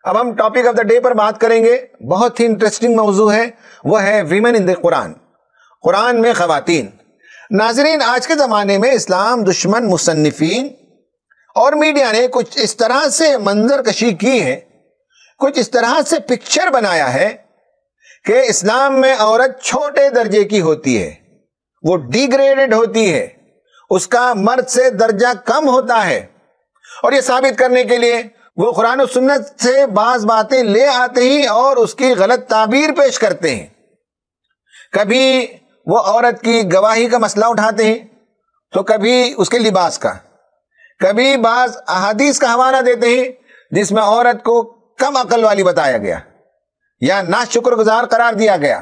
اب ہم topic of the day پر بات کریں گے، بہت ہی انٹرسٹنگ موضوع ہے، وہ ہے ویمن ان دا قرآن، قرآن میں خواتین۔ ناظرین، آج کے زمانے میں اسلام دشمن مصنفین اور میڈیا نے کچھ اس طرح سے منظر کشی کی ہے، کچھ اس طرح سے پکچر بنایا ہے کہ اسلام میں عورت چھوٹے درجے کی ہوتی ہے، وہ ڈیگریڈڈ ہوتی ہے، اس کا مرد سے درجہ کم ہوتا ہے، اور یہ ثابت کرنے کے لیے وہ قرآن و سنت سے بعض باتیں لے آتے ہیں اور اس کی غلط تعبیر پیش کرتے ہیں۔ کبھی وہ عورت کی گواہی کا مسئلہ اٹھاتے ہیں تو کبھی اس کے لباس کا، کبھی بعض احادیث کا حوالہ دیتے ہیں جس میں عورت کو کم عقل والی بتایا گیا، یا ناشکر گزار قرار دیا گیا،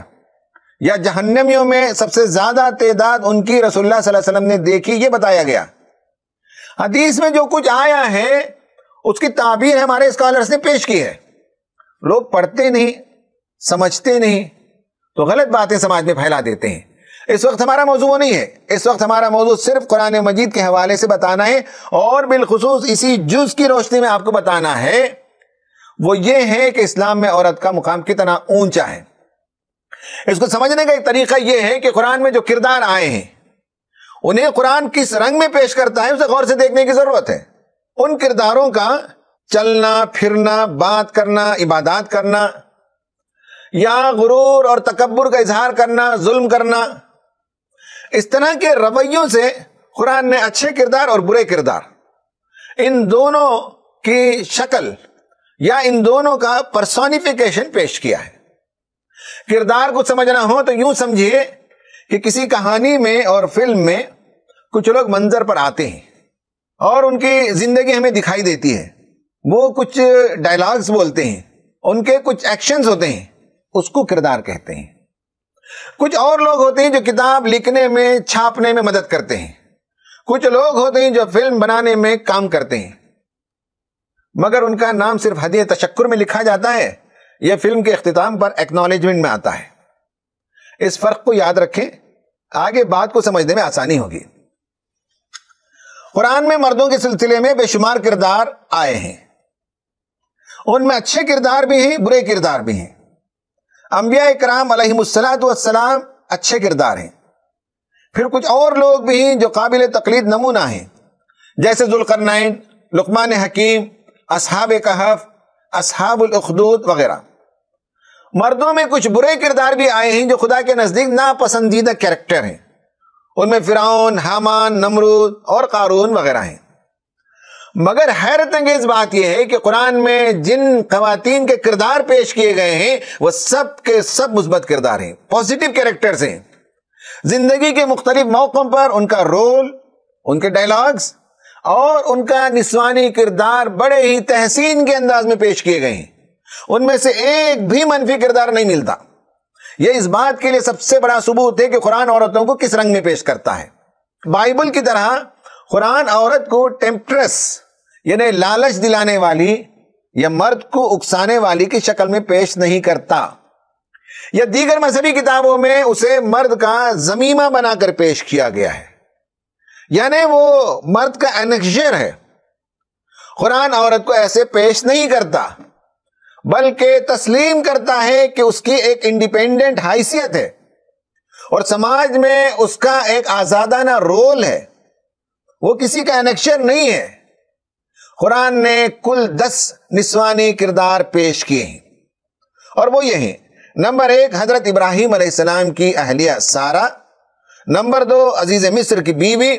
یا جہنمیوں میں سب سے زیادہ تعداد ان کی رسول اللہ صلی اللہ علیہ وسلم نے دیکھی، یہ بتایا گیا۔ حدیث میں جو کچھ آیا ہے اس کی تعبیر ہمارے اسکالرز نے پیش کی ہے، لوگ پڑھتے نہیں، سمجھتے نہیں، تو غلط باتیں سماج میں پھیلا دیتے ہیں۔ اس وقت ہمارا موضوع وہ نہیں ہے، اس وقت ہمارا موضوع صرف قرآن مجید کے حوالے سے بتانا ہے، اور بالخصوص اسی جز کی روشنی میں آپ کو بتانا ہے، وہ یہ ہے کہ اسلام میں عورت کا مقام کتنا اونچا ہے۔ اس کو سمجھنے کا ایک طریقہ یہ ہے کہ قرآن میں جو کردار آئے ہیں انہیں قرآن کس رنگ میں پیش کرتا ہے، اسے غور سے دیکھنے کی ضرورت ہے۔ ان کرداروں کا چلنا پھرنا، بات کرنا، عبادات کرنا، یا غرور اور تکبر کا اظہار کرنا، ظلم کرنا، اس طرح کے رویوں سے قرآن نے اچھے کردار اور برے کردار، ان دونوں کی شکل یا ان دونوں کا پرسونیفیکیشن پیش کیا ہے۔ کردار کو سمجھنا ہو تو یوں سمجھیے کہ کسی کہانی میں اور فلم میں کچھ لوگ منظر پر آتے ہیں اور ان کی زندگی ہمیں دکھائی دیتی ہے، وہ کچھ ڈائلاگز بولتے ہیں، ان کے کچھ ایکشنز ہوتے ہیں، اس کو کردار کہتے ہیں۔ کچھ اور لوگ ہوتے ہیں جو کتاب لکھنے میں، چھاپنے میں مدد کرتے ہیں، کچھ لوگ ہوتے ہیں جو فلم بنانے میں کام کرتے ہیں، مگر ان کا نام صرف ہدیہ تشکر میں لکھا جاتا ہے، یہ فلم کے اختتام پر ایکنالجمنٹ میں آتا ہے۔ اس فرق کو یاد رکھیں، آگے بات کو سمجھنے میں آسانی ہوگی۔ قرآن میں مردوں کے سلسلے میں بے شمار کردار آئے ہیں، ان میں اچھے کردار بھی ہیں، برے کردار بھی ہیں۔ انبیاء کرام علیہم السلام اچھے کردار ہیں، پھر کچھ اور لوگ بھی ہیں جو قابل تقلید نمونہ ہیں، جیسے ذوالقرنین، لقمان حکیم، اصحاب کہف، اصحاب الاخدود وغیرہ۔ مردوں میں کچھ برے کردار بھی آئے ہیں جو خدا کے نزدیک ناپسندیدہ کیریکٹر ہیں، ان میں فرعون، حامان، نمرود اور قارون وغیرہ ہیں۔ مگر حیرت انگیز بات یہ ہے کہ قرآن میں جن خواتین کے کردار پیش کیے گئے ہیں وہ سب کے سب مثبت کردار ہیں، پازیٹیو کیریکٹرز ہیں۔ زندگی کے مختلف موقعوں پر ان کا رول، ان کے ڈائلاگز اور ان کا نسوانی کردار بڑے ہی تحسین کے انداز میں پیش کیے گئے ہیں، ان میں سے ایک بھی منفی کردار نہیں ملتا۔ یہ اس بات کے لیے سب سے بڑا ثبوت ہے کہ قرآن عورتوں کو کس رنگ میں پیش کرتا ہے۔ بائبل کی طرح قرآن عورت کو ٹیمپٹرس یعنی لالچ دلانے والی یا مرد کو اکسانے والی کی شکل میں پیش نہیں کرتا، یا دیگر مذہبی کتابوں میں اسے مرد کا ضمیمہ بنا کر پیش کیا گیا ہے، یعنی وہ مرد کا انیکزر ہے۔ قرآن عورت کو ایسے پیش نہیں کرتا، بلکہ تسلیم کرتا ہے کہ اس کی ایک انڈیپینڈنٹ حیثیت ہے اور سماج میں اس کا ایک آزادانہ رول ہے، وہ کسی کا انیکزر نہیں ہے۔ قرآن نے کل 10 نسوانی کردار پیش کیے ہیں، اور وہ یہ ہیں: نمبر 1 حضرت ابراہیم علیہ السلام کی اہلیہ سارہ، نمبر 2 عزیز مصر کی بیوی،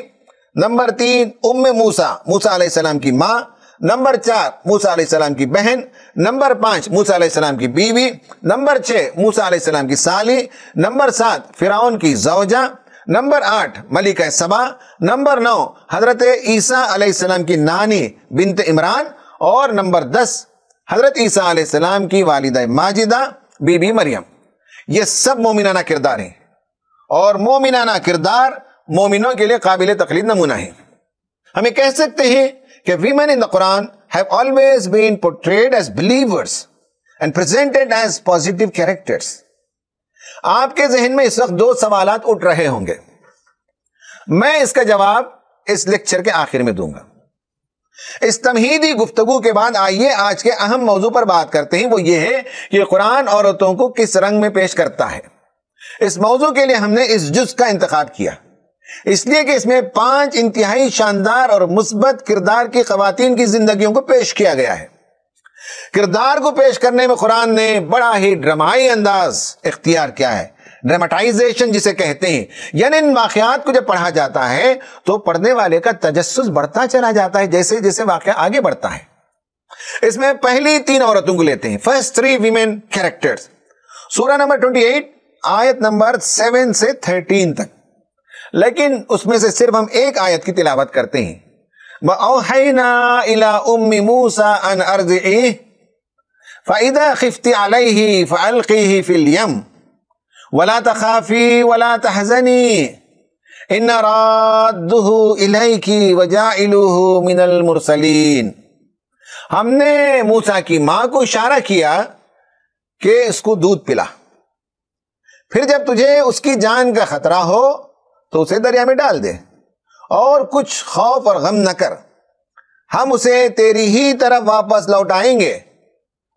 نمبر 3 موسیٰ علیہ السلام کی ماں، نمبر 4 موسیٰ علیہ السلام کی بہن، نمبر 5 موسیٰ علیہ السلام کی بیوی، نمبر 6 موسیٰ علیہ السلام کی سالی، نمبر 7 فرعون کی زوجہ، نمبر 8 ملکہ سبا، نمبر 9 حضرت عیسیٰ علیہ السلام کی نانی بنت عمران، اور نمبر 10 حضرت عیسیٰ علیہ السلام کی والدہ ماجدہ بی بی مریم۔ یہ سب مومنانہ کردار ہیں، اور مومنانہ کردار مومنوں کے لیے قابل تقلید نمونہ ہیں۔ ہمیں کہہ سکتے ہیں کہ women in the Quran have always been portrayed as believers and presented as positive characters۔ آپ کے ذہن میں اس وقت 2 سوالات اٹھ رہے ہوں گے، میں اس کا جواب اس لیکچر کے آخر میں دوں گا۔ اس تمہیدی گفتگو کے بعد آئیے آج کے اہم موضوع پر بات کرتے ہیں، وہ یہ ہے کہ قرآن عورتوں کو کس رنگ میں پیش کرتا ہے۔ اس موضوع کے لیے ہم نے اس جز کا انتخاب کیا، اس لیے کہ اس میں 5 انتہائی شاندار اور مثبت کردار کی خواتین کی زندگیوں کو پیش کیا گیا ہے۔ کردار کو پیش کرنے میں قرآن نے بڑا ہی ڈرامائی انداز اختیار کیا ہے، ڈراماٹائزیشن جسے کہتے ہیں، یعنی ان واقعات کو جب پڑھا جاتا ہے تو پڑھنے والے کا تجسس بڑھتا چلا جاتا ہے جیسے جیسے واقعہ آگے بڑھتا ہے۔ اس میں پہلی 3 عورتوں کو لیتے ہیں، فرسٹ 3 ویمن کیریکٹرز، سورہ نمبر 28 آیت نمبر 7 سے 13 تک، لیکن اس میں سے صرف ہم ایک آیت کی تلاوت کرتے ہیں۔ وَأَوْحَيْنَا إِلَىٰ أُمِّ مُوسَىٰ أَنْ أَرْضِعِيهِ فَإِذَا خِفْتِ عَلَيْهِ فَأَلْقِيهِ فِي الْيَمِّ وَلَا تَخَافِي وَلَا تَحْزَنِي إِنَّ رَادُّهُ إِلَيْكِ وَجَاعِلُوهُ مِنَ الْمُرْسَلِينَ۔ ہم نے موسیٰ کی ماں کو اشارہ کیا کہ اس کو دودھ پلا، پھر جب تجھے اس کی جان کا خطرہ ہو تو اسے دریا میں ڈال دے، اور کچھ خوف اور غم نہ کر، ہم اسے تیری ہی طرف واپس لوٹائیں گے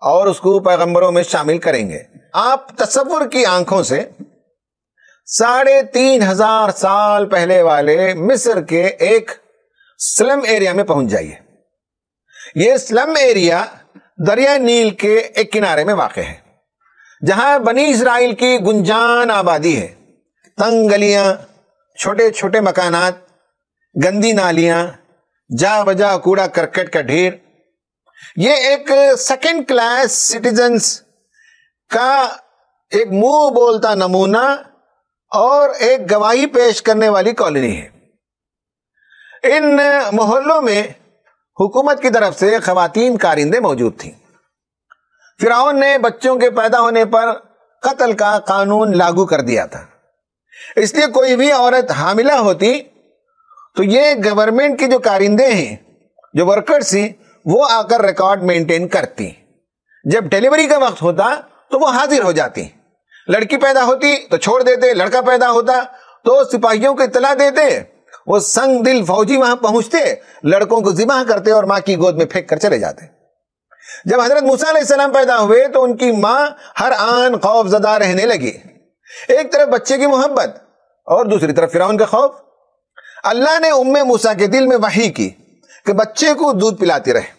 اور اس کو پیغمبروں میں شامل کریں گے۔ آپ تصور کی آنکھوں سے 3500 سال پہلے والے مصر کے ایک سلم ایریا میں پہنچ جائیے۔ یہ سلم ایریا دریا نیل کے ایک کنارے میں واقع ہے، جہاں بنی اسرائیل کی گنجان آبادی ہے، تنگ گلیاں، چھوٹے چھوٹے مکانات، گندی نالیاں، جا بجا کوڑا کرکٹ کا ڈھیر۔ یہ ایک سیکنڈ کلاس سٹیزنز کا ایک منہ بولتا نمونہ اور ایک گواہی پیش کرنے والی کالونی ہے۔ ان محلوں میں حکومت کی طرف سے خواتین کارندے موجود تھیں۔ فرعون نے بچوں کے پیدا ہونے پر قتل کا قانون لاگو کر دیا تھا، اس لیے کوئی بھی عورت حاملہ ہوتی تو یہ گورنمنٹ کے جو کارندے ہیں، جو ورکرز ہیں، وہ آ کر ریکارڈ مینٹین کرتی۔ جب ڈیلیوری کا وقت ہوتا تو وہ حاضر ہو جاتی، لڑکی پیدا ہوتی تو چھوڑ دیتے، لڑکا پیدا ہوتا تو سپاہیوں کو اطلاع دیتے، وہ سنگ دل فوجی وہاں پہنچتے، لڑکوں کو ذبح کرتے اور ماں کی گود میں پھینک کر چلے جاتے۔ جب حضرت موسیٰ علیہ السلام پیدا ہوئے تو ان کی ماں ہر آن خوف زدہ رہنے لگی، ایک طرف بچے کی محبت اور دوسری طرف فرعون کا خوف۔ اللہ نے موسیٰ کے دل میں وحی کی کہ بچے کو دودھ پلاتی رہے،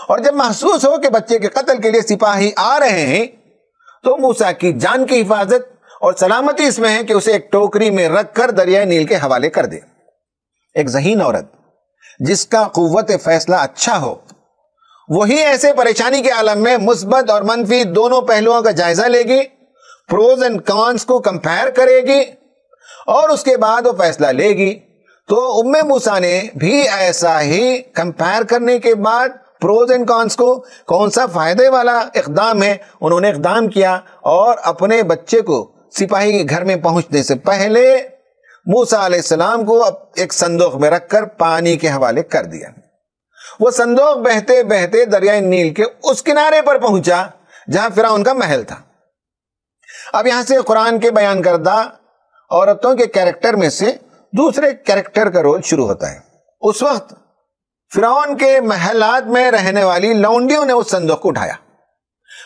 اور جب محسوس ہو کہ بچے کے قتل کے لیے سپاہی آ رہے ہیں تو موسیٰ کی جان کی حفاظت اور سلامتی اس میں ہے کہ اسے ایک ٹوکری میں رکھ کر دریائے نیل کے حوالے کر دے۔ ایک ذہین عورت جس کا قوت فیصلہ اچھا ہو، وہی ایسے پریشانی کے عالم میں مثبت اور منفی دونوں پہلوؤں کا جائزہ لے گی، پروز اینڈ کانس کو کمپیئر کرے گی، اور اس کے بعد وہ فیصلہ لے گی۔ تو موسیٰ نے بھی ایسا ہی کمپیئر کرنے کے بعد پروز اینڈ کانس کو، کون سا فائدے والا اقدام ہے، انہوں نے اقدام کیا اور اپنے بچے کو سپاہی کے گھر میں پہنچنے سے پہلے موسیٰ علیہ السلام کو ایک صندوق میں رکھ کر پانی کے حوالے کر دیا۔ وہ صندوق بہتے بہتے دریائے نیل کے اس کنارے پر پہنچا جہاں فرعون کا محل تھا۔ اب یہاں سے قرآن کے بیان کردہ عورتوں کے کیریکٹر میں سے دوسرے کیریکٹر کا رول شروع ہوتا ہے۔ اس وقت فرعون کے محلات میں رہنے والی لونڈیوں نے اس صندوق کو اٹھایا،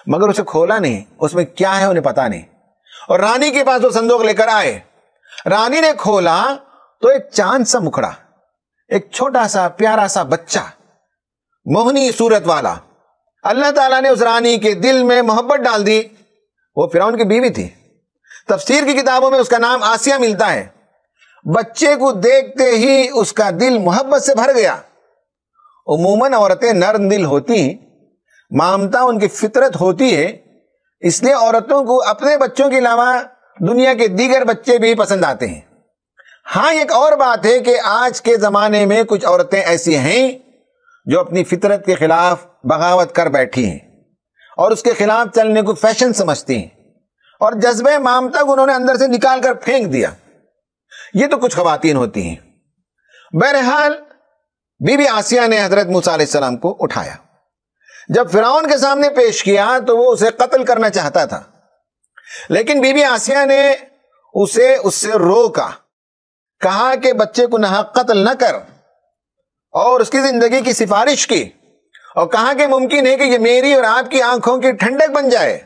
مگر اسے کھولا نہیں، اس میں کیا ہے انہیں پتا نہیں، اور رانی کے پاس وہ صندوق لے کر آئے۔ رانی نے کھولا تو ایک چاند سا مکھڑا، ایک چھوٹا سا پیارا سا بچہ، موہنی صورت والا۔ اللہ تعالیٰ نے اس رانی کے دل میں محبت ڈال دی۔ وہ فرعون کی بیوی تھی، تفسیر کی کتابوں میں اس کا نام آسیہ ملتا ہے۔ بچے کو دیکھتے ہی اس کا دل محبت سے بھر گیا۔ عموماً عورتیں نرم دل ہوتی ہیں، مامتا ان کی فطرت ہوتی ہے، اس لیے عورتوں کو اپنے بچوں کے علاوہ دنیا کے دیگر بچے بھی پسند آتے ہیں۔ ہاں، ایک اور بات ہے کہ آج کے زمانے میں کچھ عورتیں ایسی ہیں جو اپنی فطرت کے خلاف بغاوت کر بیٹھی ہیں اور اس کے خلاف چلنے کو فیشن سمجھتی ہیں، اور جذبہ مامتا کو انہوں نے اندر سے نکال کر پھینک دیا۔ یہ تو کچھ خواتین ہوتی ہیں۔ بہرحال بی بی آسیہ نے حضرت موسیٰ علیہ السلام کو اٹھایا، جب فرعون کے سامنے پیش کیا تو وہ اسے قتل کرنا چاہتا تھا، لیکن بی بی آسیہ نے اسے روکا، کہا کہ بچے کو ناحق قتل نہ کر، اور اس کی زندگی کی سفارش کی اور کہا کہ ممکن ہے کہ یہ میری اور آپ کی آنکھوں کی ٹھنڈک بن جائے.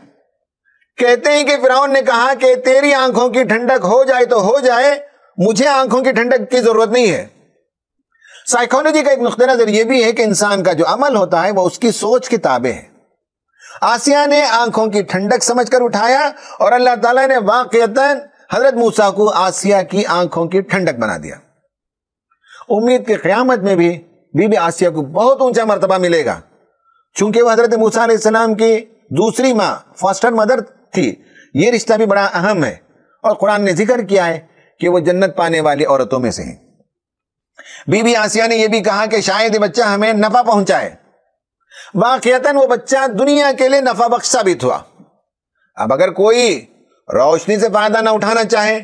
کہتے ہیں کہ فرعون نے کہا کہ تیری آنکھوں کی ٹھنڈک ہو جائے تو ہو جائے, مجھے آنکھوں کی ٹھنڈک کی ضرورت نہیں ہے. سائیکالوجی کا ایک نقطہ نظر یہ بھی ہے کہ انسان کا جو عمل ہوتا ہے وہ اس کی سوچ کے تابع ہے. آسیہ نے آنکھوں کی ٹھنڈک سمجھ کر اٹھایا اور اللہ تعالیٰ نے واقعتاً حضرت موسیٰ کو آسیہ کی آنکھوں کی ٹھنڈک بنا دیا. امید کی قیامت میں بھی بی بی آسیہ کو بہت اونچا مرتبہ ملے گا, چونکہ وہ حضرت موسیٰ علیہ السلام کی دوسری ماں, فاسٹر مدر تھی. یہ رشتہ بھی بڑا اہم ہے اور قرآن نے ذکر کیا ہے کہ وہ جنت پانے والی عورتوں میں سے ہیں. بی بی آسیہ نے یہ بھی کہا کہ شاید یہ بچہ ہمیں نفع پہنچائے. واقعتاً وہ بچہ دنیا کے لیے نفع بخش ثابت ہوا. اب اگر کوئی روشنی سے فائدہ نہ اٹھانا چاہے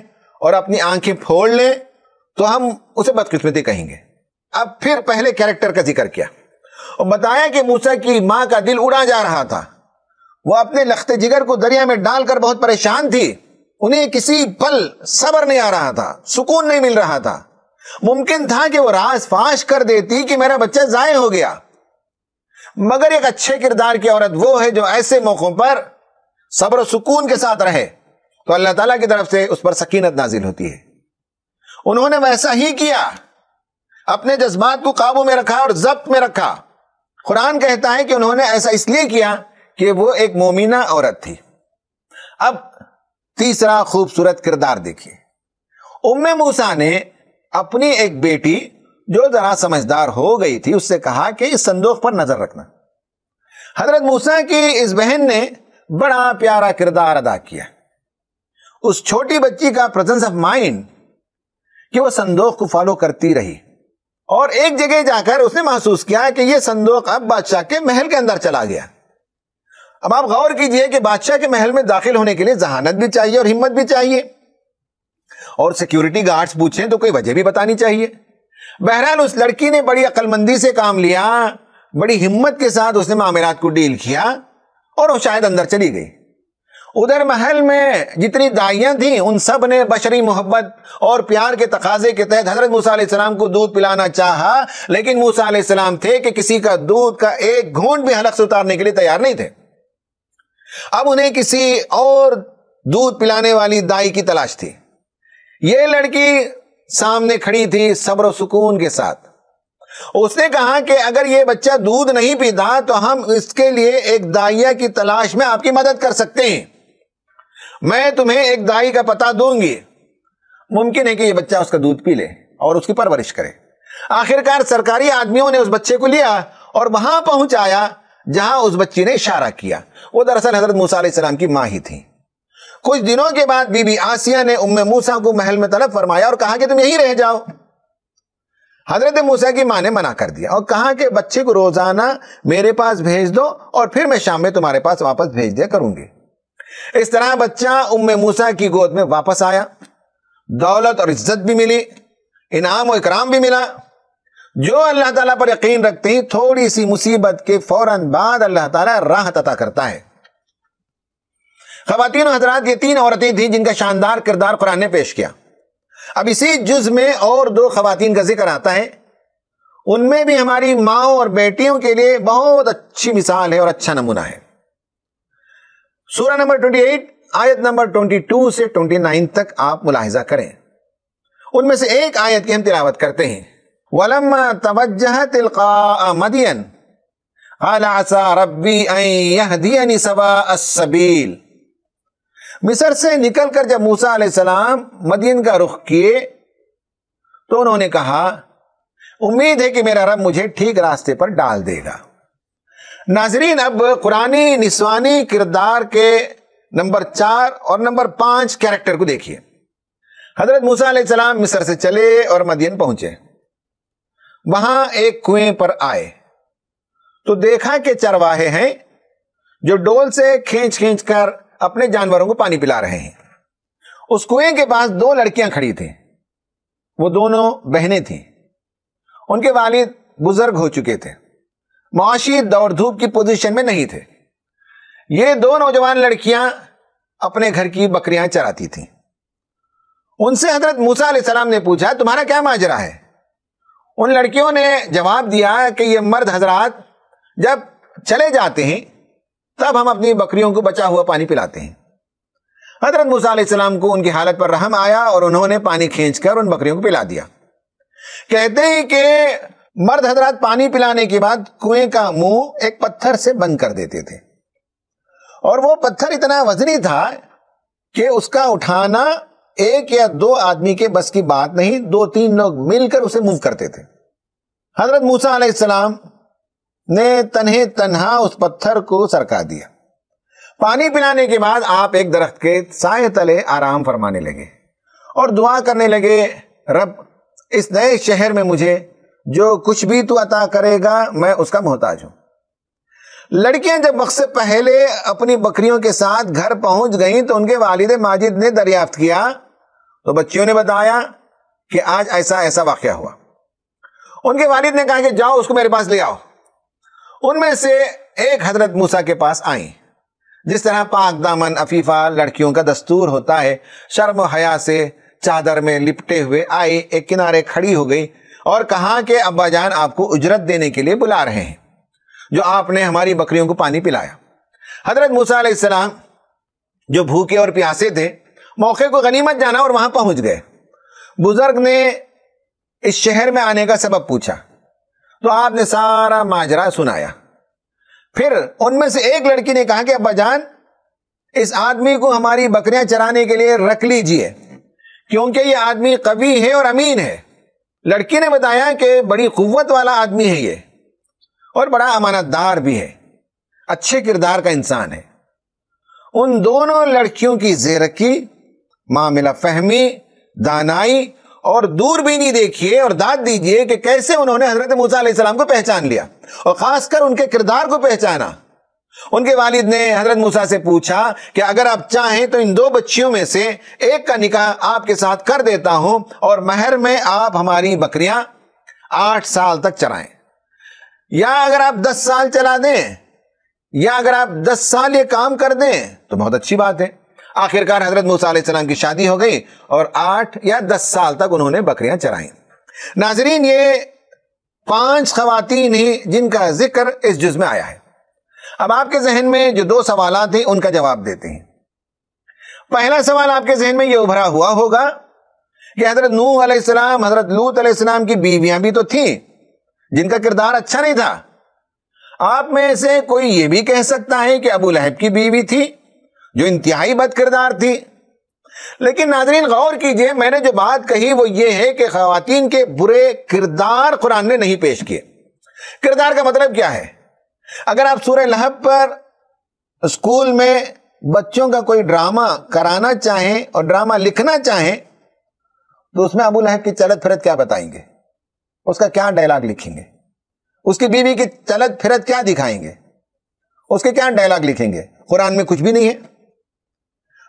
اور اپنی آنکھیں پھوڑ لے تو ہم اسے بدقسمتی کہیں گے. اب پھر پہلے کیریکٹر کا ذکر کیا اور بتایا کہ موسیٰ کی ماں کا دل اڑا جا رہا تھا. وہ اپنے لخت جگر کو دریا میں ڈال کر بہت پریشان تھی. انہیں کسی پل صبر نہیں آ رہا تھا, سکون نہیں مل رہا تھا. ممکن تھا کہ وہ راز فاش کر دیتی کہ میرا بچہ ضائع ہو گیا, مگر ایک اچھے کردار کی عورت وہ ہے جو ایسے موقعوں پر صبر و سکون کے ساتھ رہے تو اللہ تعالیٰ کی طرف سے اس پر سکینت نازل ہوتی ہے. انہوں نے ویسا ہی کیا, اپنے جذبات کو قابو میں رکھا اور ضبط میں رکھا. قرآن کہتا ہے کہ انہوں نے ایسا اس لیے کیا کہ وہ ایک مومنہ عورت تھی. اب تیسرا خوبصورت کردار دیکھیے. ام موسیٰ نے اپنی ایک بیٹی جو ذرا سمجھدار ہو گئی تھی اس سے کہا کہ اس صندوق پر نظر رکھنا. حضرت موسیٰ کی اس بہن نے بڑا پیارا کردار ادا کیا. اس چھوٹی بچی کا پریزنس آف مائنڈ کہ وہ صندوق کو فالو کرتی رہی اور ایک جگہ جا کر اس نے محسوس کیا کہ یہ صندوق اب بادشاہ کے محل کے اندر چلا گیا. اب آپ غور کیجئے کہ بادشاہ کے محل میں داخل ہونے کے لیے ذہانت بھی چاہیے اور ہمت بھی چاہیے, اور سیکیورٹی گارڈز پوچھیں تو کوئی وجہ بھی بتانی چاہیے. بہرحال اس لڑکی نے بڑی عقل مندی سے کام لیا, بڑی ہمت کے ساتھ اس نے معاملات کو ڈیل کیا اور وہ شاید اندر چلی گئی. ادھر محل میں جتنی دائیاں تھیں ان سب نے بشری محبت اور پیار کے تقاضے کے تحت حضرت موسیٰ علیہ السلام کو دودھ پلانا چاہا, لیکن موسیٰ علیہ السلام تھے کہ کسی کا دودھ کا ایک گھونٹ بھی حلق سے اتارنے کے لیے تیار نہیں تھے. اب انہیں کسی اور دودھ پلانے والی دائی کی تلاش تھی. یہ لڑکی سامنے کھڑی تھی صبر و سکون کے ساتھ. اس نے کہا کہ اگر یہ بچہ دودھ نہیں پیتا تو ہم اس کے لیے ایک دائیا کی تلاش میں آپ کی مدد کر سکتے ہیں. میں تمہیں ایک دائی کا پتہ دوں گی, ممکن ہے کہ یہ بچہ اس کا دودھ پی لے اور اس کی پرورش کرے. آخرکار سرکاری آدمیوں نے اس بچے کو لیا اور وہاں پہنچایا جہاں اس بچی نے اشارہ کیا. وہ دراصل حضرت موسیٰ علیہ السلام کی ماں ہی تھی. کچھ دنوں کے بعد بی بی آسیہ نے ام موسیٰ کو محل میں طلب فرمایا اور کہا کہ تم یہیں رہ جاؤ. حضرت موسیٰ کی ماں نے منع کر دیا اور کہا کہ بچے کو روزانہ میرے پاس بھیج دو اور پھر میں شام میں تمہارے پاس واپس بھیج دیا کروں گی. اس طرح بچہ ام موسیٰ کی گود میں واپس آیا. دولت اور عزت بھی ملی, انعام و اکرام بھی ملا. جو اللہ تعالیٰ پر یقین رکھتے ہیں تھوڑی سی مصیبت کے فوراً بعد اللہ تعالیٰ راحت عطا کرتا ہے. خواتین و حضرات, یہ 3 عورتیں تھیں جن کا شاندار کردار قرآن نے پیش کیا. اب اسی جز میں اور 2 خواتین کا ذکر آتا ہے. ان میں بھی ہماری ماؤں اور بیٹیوں کے لیے بہت اچھی مثال ہے اور اچھا نمونہ ہے. سورہ نمبر 28 آیت نمبر 22 سے 29 تک آپ ملاحظہ کریں. ان میں سے ایک آیت کی ہم تلاوت کرتے ہیں. وَلَمَّا تَوَجَّهَ تِلْقَاءَ مَدْيَنَ قَالَ عَسَىٰ رَبِّي أَن يَهْدِيَنِ سَوَاءَ السَّبِيلِ. مصر سے نکل کر جب موسیٰ علیہ السلام مدین کا رخ کیے تو انہوں نے کہا امید ہے کہ میرا رب مجھے ٹھیک راستے پر ڈال دے گا. ناظرین, اب قرآنی نسوانی کردار کے نمبر 4 اور نمبر 5 کیریکٹر کو دیکھیے. حضرت موسیٰ علیہ السلام مصر سے چلے اور مدین پہنچے. وہاں ایک کنویں پر آئے تو دیکھا کہ چرواہے ہیں جو ڈول سے کھینچ کھینچ کر اپنے جانوروں کو پانی پلا رہے ہیں. اس کنویں کے پاس 2 لڑکیاں کھڑی تھیں. وہ دونوں بہنیں تھیں. ان کے والد بزرگ ہو چکے تھے, معاشی دوڑ دھوپ کی پوزیشن میں نہیں تھے. یہ 2 نوجوان لڑکیاں اپنے گھر کی بکریاں چراتی تھیں. ان سے حضرت موسیٰ علیہ السلام نے پوچھا تمہارا کیا ماجرا ہے؟ ان لڑکیوں نے جواب دیا کہ یہ مرد حضرات جب چلے جاتے ہیں تب ہم اپنی بکریوں کو بچا ہوا پانی پلاتے ہیں۔ حضرت موسیٰ علیہ السلام کو ان کی حالت پر رحم آیا اور انہوں نے پانی کھینچ کر ان بکریوں کو پلا دیا۔ کہتے ہیں کہ مرد حضرات پانی پلانے کے بعد کنویں کا منہ ایک پتھر سے بند کر دیتے تھے، اور وہ پتھر اتنا وزنی تھا کہ اس کا اٹھانا ایک یا دو آدمی کے بس کی بات نہیں، 2-3 لوگ مل کر اسے موو کرتے تھے۔ حضرت موسیٰ علیہ السلام نے تنہا اس پتھر کو سرکا دیا۔ پانی پلانے کے بعد آپ ایک درخت کے سائے تلے آرام فرمانے لگے اور دعا کرنے لگے، رب اس نئے شہر میں مجھے جو کچھ بھی تو عطا کرے گا میں اس کا محتاج ہوں۔ لڑکیاں جب وقت سے پہلے اپنی بکریوں کے ساتھ گھر پہنچ گئیں تو ان کے والد ماجد نے دریافت کیا تو بچیوں نے بتایا کہ آج ایسا ایسا واقعہ ہوا۔ ان کے والد نے کہا کہ جاؤ اس کو میرے پاس لے آؤ۔ ان میں سے ایک حضرت موسیٰ کے پاس آئیں۔ جس طرح پاک دامن عفیفہ لڑکیوں کا دستور ہوتا ہے، شرم و حیا سے چادر میں لپٹے ہوئے آئی، ایک کنارے کھڑی ہو گئی اور کہا کہ ابا جان آپ کو اجرت دینے کے لیے بلا رہے ہیں جو آپ نے ہماری بکریوں کو پانی پلایا۔ حضرت موسیٰ علیہ السلام جو بھوکے اور پیاسے تھے موقع کو غنیمت جانا اور وہاں پہنچ گئے۔ بزرگ نے اس شہر میں آنے کا سبب پوچھا تو آپ نے سارا ماجرا سنایا۔ پھر ان میں سے ایک لڑکی نے کہا کہ ابا جان اس آدمی کو ہماری بکریاں چرانے کے لیے رکھ لیجئے کیونکہ یہ آدمی قوی ہے اور امین ہے۔ لڑکی نے بتایا کہ بڑی قوت والا آدمی ہے یہ اور بڑا امانت دار بھی ہے، اچھے کردار کا انسان ہے۔ ان دونوں لڑکیوں کی زیرکی، معاملہ فہمی، دانائی اور دوربینی دیکھیے اور داد دیجئے کہ کیسے انہوں نے حضرت موسیٰ علیہ السلام کو پہچان لیا اور خاص کر ان کے کردار کو پہچانا۔ ان کے والد نے حضرت موسیٰ سے پوچھا کہ اگر آپ چاہیں تو ان 2 بچیوں میں سے ایک کا نکاح آپ کے ساتھ کر دیتا ہوں اور مہر میں آپ ہماری بکریاں 8 سال تک چرائیں، یا اگر آپ 10 سال چلا دیں، یا اگر آپ 10 سال یہ کام کر دیں تو بہت اچھی بات ہے۔ آخرکار حضرت موسیٰ علیہ السلام کی شادی ہو گئی اور 8 یا 10 سال تک انہوں نے بکریاں چرائیں۔ ناظرین، یہ 5 خواتین ہی جن کا ذکر اس جز میں آیا ہے۔ اب آپ کے ذہن میں جو 2 سوالات ہیں ان کا جواب دیتے ہیں۔ پہلا سوال آپ کے ذہن میں یہ ابھرا ہوا ہوگا کہ حضرت نوح علیہ السلام، حضرت لوط علیہ السلام کی بیویاں بھی تو تھیں جن کا کردار اچھا نہیں تھا۔ آپ میں سے کوئی یہ بھی کہہ سکتا ہے کہ ابو لہب کی بیوی تھی جو انتہائی بد کردار تھی۔ لیکن ناظرین غور کیجئے، میں نے جو بات کہی وہ یہ ہے کہ خواتین کے برے کردار قرآن نے نہیں پیش کیے۔ کردار کا مطلب کیا ہے؟ اگر آپ سورہ لہب پر اسکول میں بچوں کا کوئی ڈرامہ کرانا چاہیں اور ڈرامہ لکھنا چاہیں تو اس میں ابو لہب کی چلت پھرت کیا بتائیں گے؟ اس کا کیا ڈائلاگ لکھیں گے؟ اس کی بیوی کی چلت پھرت کیا دکھائیں گے؟ اس کے کیا ڈائلاگ لکھیں گے؟ قرآن میں کچھ بھی نہیں ہے۔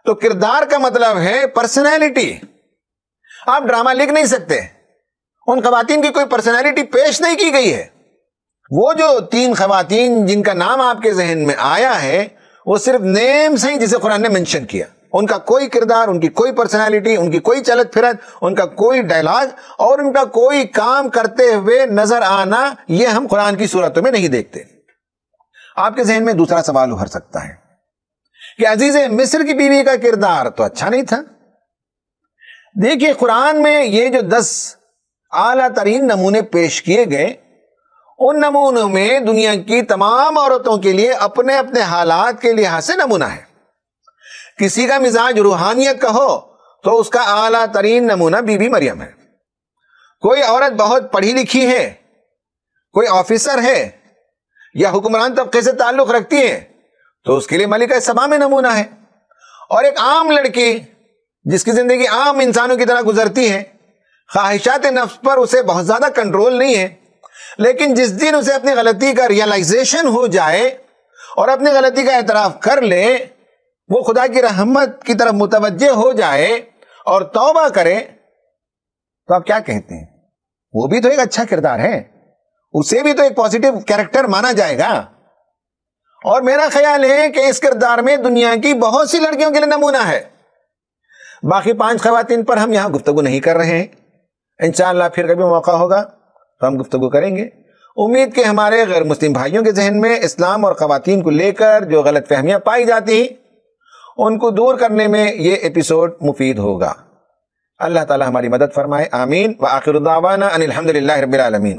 تو کردار کا مطلب ہے پرسنالٹی۔ آپ ڈرامہ لکھ نہیں سکتے، ان خواتین کی کوئی پرسنالٹی پیش نہیں کی گئی ہے۔ وہ جو 3 خواتین جن کا نام آپ کے ذہن میں آیا ہے وہ صرف نیمز ہیں جسے قرآن نے منشن کیا، ان کا کوئی کردار، ان کی کوئی پرسنالٹی، ان کی کوئی چلت پھرت، ان کا کوئی ڈائلاگ اور ان کا کوئی کام کرتے ہوئے نظر آنا یہ ہم قرآن کی صورتوں میں نہیں دیکھتے۔ آپ کے ذہن میں دوسرا سوال ابھر سکتا ہے کہ عزیز مصر کی بیوی کا کردار تو اچھا نہیں تھا۔ دیکھیے قرآن میں یہ جو 10 اعلیٰ ترین نمونے پیش کیے گئے ان نمونوں میں دنیا کی تمام عورتوں کے لیے اپنے اپنے حالات کے لحاظ سے نمونہ ہے۔ کسی کا مزاج روحانیت کا ہو تو اس کا اعلیٰ ترین نمونہ بی بی مریم ہے۔ کوئی عورت بہت پڑھی لکھی ہے، کوئی آفیسر ہے یا حکمران طبقے سے تعلق رکھتی ہے تو اس کے لیے ملکہ سبا میں نمونہ ہے۔ اور ایک عام لڑکی جس کی زندگی عام انسانوں کی طرح گزرتی ہے، خواہشات نفس پر اسے بہت زیادہ کنٹرول نہیں ہے، لیکن جس دن اسے اپنی غلطی کا ریئلائزیشن ہو جائے اور اپنی غلطی کا اعتراف کر لے، وہ خدا کی رحمت کی طرف متوجہ ہو جائے اور توبہ کرے تو آپ کیا کہتے ہیں؟ وہ بھی تو ایک اچھا کردار ہے، اسے بھی تو ایک پوزیٹو کیریکٹر مانا جائے گا۔ اور میرا خیال ہے کہ اس کردار میں دنیا کی بہت سی لڑکیوں کے لیے نمونہ ہے۔ باقی 5 خواتین پر ہم یہاں گفتگو نہیں کر رہے ہیں، انشاءاللہ پھر کبھی موقع ہوگا تو ہم گفتگو کریں گے۔ امید کہ ہمارے غیر مسلم بھائیوں کے ذہن میں اسلام اور خواتین کو لے کر جو غلط فہمیاں پائی جاتی ہیں ان کو دور کرنے میں یہ ایپیسوڈ مفید ہوگا۔ اللہ تعالی ہماری مدد فرمائے، آمین۔ وآخر دعوانا ان الحمدللہ رب العالمین۔